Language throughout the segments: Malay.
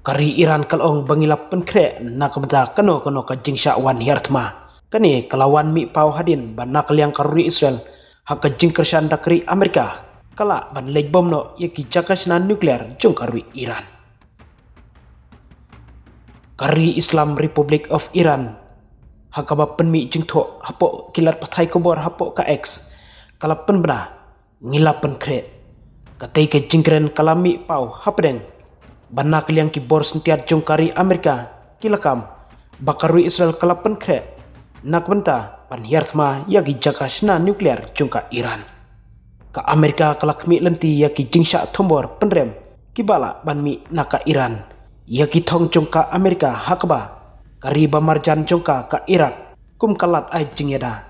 Kari Iran kalong bangilap penkre na kamata kano ka jingsha wan hiartma. Kani kalawan mi pau hadin ban nakaliang karuri Israel haka jingkershan dakri Amerika kala ban lej bom no yaki jakas na nuklear jong karui Iran. Kari Islam Republic of Iran haka ba penmi jingtho hapo kilat pathai kobor hapo ka X kala penbena ngilap penkre katai ke jingkren kalami pau hapdeng banak liang ki bor sentiat jongkari Amerika kilakam bakarui Israel kalapan kre nak benta pan hiartma yagi jakasna nuklear jongka Iran ka Amerika kalakmi lenti yaki jingsha thombor penrem kibala banmi naka Iran yaki thong jongka Amerika hakba kari bamarjan jongka ka Irak kum kalat ai jingyada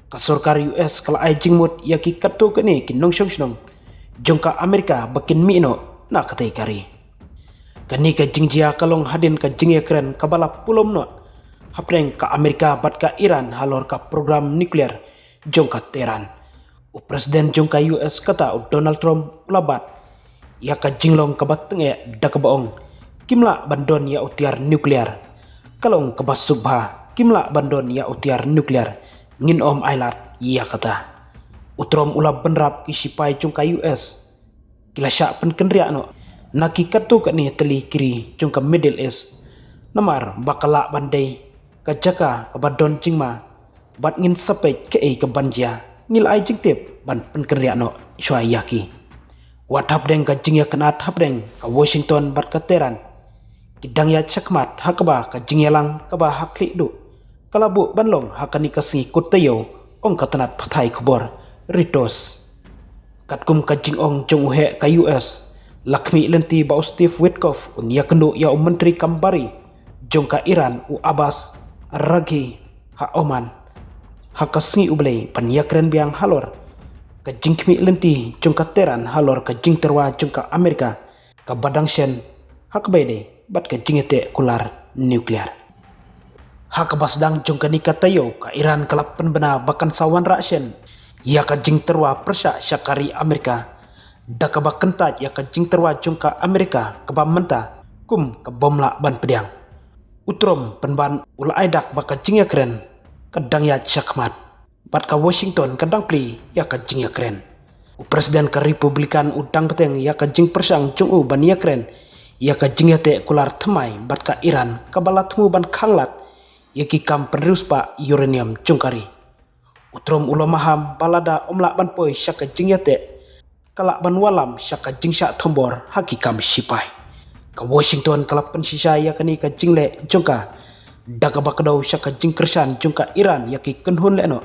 ka sorkar US kala ai jingmut yaki katto kene kin nongsong snong jongka Amerika bakin mi no na katai kari kani ka jingjia kalong hadin ka jingya keren kabala pulom no hapreng ka Amerika bat ka Iran halor ka program nuklear jongka Tehran u presiden jongka US kata u Donald Trump ulabat ya ka jinglong kabat tenge dakabaong kimla bandon ya utiar nuklear kalong kabasubha kimla bandon ya utiar nuklear ngin om ailat ya kata utrom ulab benrap kisipai jongka US kilasya penkenria no naki katu kat ni teli kiri jongka Middle East namar bakala bandai ka jaka ka badon jingma bat ngin sapek ke ke banja ngil ai jingtip ban penkerya no syayaki wat habdeng ka jingya kenat habdeng ka Washington bat ka Tehran kidang ya chakmat hakba ka jingyalang ka ba hakli du kalabu banlong hakani ka singi kutayo ong katanat pathai kubor ritos katkum ka jingong jong uhe ka US Lakmi lenti bau Steve Witkoff unia kendo ya menteri kambari jongka Iran u Abbas Ragi ha Oman hakasngi ublei pania keren biang halor ka jingkmi lenti jongka Tehran halor ka jing terwa jongka Amerika ka badang shen hakbede bat ka jingete kular nuklear hakabasdang jongka nikatayo ka Iran kalapan bena bakan sawan rakshen ya ka jing terwa persya syakari Amerika dakaba kentat ya ka jing terwa jongka Amerika kaba menta kum ka bomla ban pediang utrom penban ula aidak baka jingya keren kadang ya chakmat bat ka Washington kadang pli ya ka jingya keren u presiden ka Republikan udang peteng ya ka jing persang jong u ban ya keren ya ka jingya te kular themai bat ka Iran kabalat mu ban khanglat ya ki kam penerus pa uranium jongkari utrom ulo maham balada omla ban poi syaka jingya te kalak ban walam syaka jingsha thombor hakikam sipai ka Washington kalak pensisa ya kani ka jingle jongka dakabakdo syaka jingkersan jongka Iran yaki kenhun leno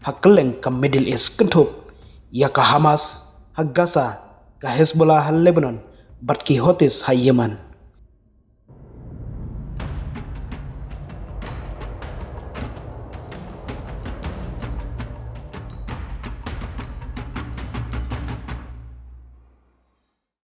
hakeleng ka Middle East kentup ya ka Hamas ha Gaza ka Hezbollah ha Lebanon bat ki Houthis ha Yemen